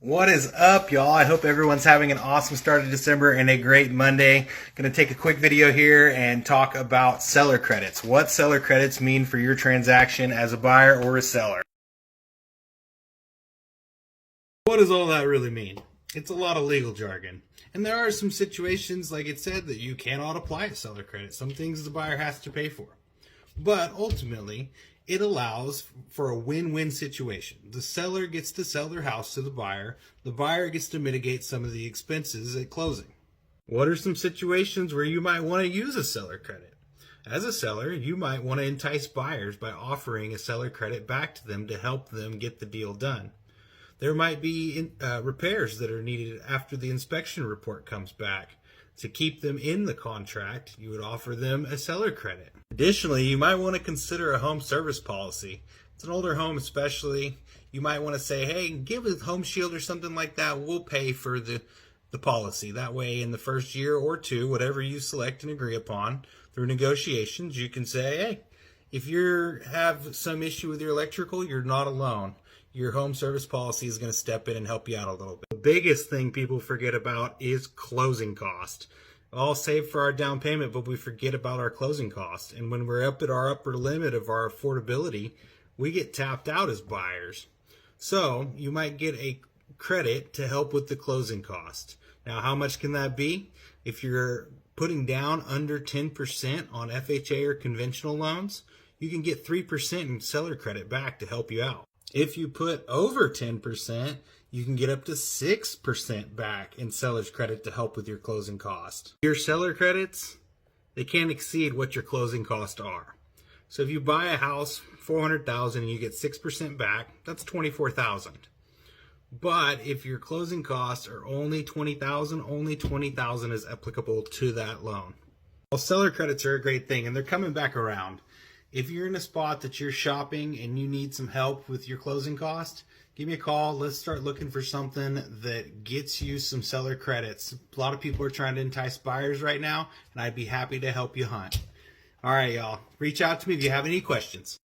What is up, y'all? I hope everyone's having an awesome start of December and a great Monday. Going to take a quick video here and talk about seller credits. What seller credits mean for your transaction as a buyer or a seller. What does all that really mean? It's a lot of legal jargon. And there are some situations, like it said, that you cannot apply a seller credit. Some things the buyer has to pay for. But ultimately, it allows for a win-win situation. The seller gets to sell their house to the buyer gets to mitigate some of the expenses at closing. What are some situations where you might want to use a seller credit? As a seller, you might want to entice buyers by offering a seller credit back to them to help them get the deal done. There might be repairs that are needed after the inspection report comes back. To keep them in the contract, you would offer them a seller credit. Additionally, you might want to consider a home service policy. It's an older home especially. You might want to say, hey, give a home shield or something like that. We'll pay for the policy. That way, in the first year or two, whatever you select and agree upon through negotiations, you can say, hey, if you have some issue with your electrical, you're not alone. Your home service policy is going to step in and help you out a little bit. The biggest thing people forget about is closing cost. All save for our down payment, but we forget about our closing cost. And when we're up at our upper limit of our affordability, we get tapped out as buyers. So you might get a credit to help with the closing cost. Now, how much can that be? If you're putting down under 10% on FHA or conventional loans, you can get 3% in seller credit back to help you out. If you put over 10%, you can get up to 6% back in seller's credit to help with your closing cost. Your seller credits, they can't exceed what your closing costs are. So if you buy a house, $400,000 and you get 6% back, that's $24,000. But if your closing costs are only $20,000, only $20,000 is applicable to that loan. Well, seller credits are a great thing and they're coming back around. If you're in a spot that you're shopping and you need some help with your closing cost, give me a call. Let's start looking for something that gets you some seller credits. A lot of people are trying to entice buyers right now, and I'd be happy to help you hunt. All right, y'all. Reach out to me if you have any questions.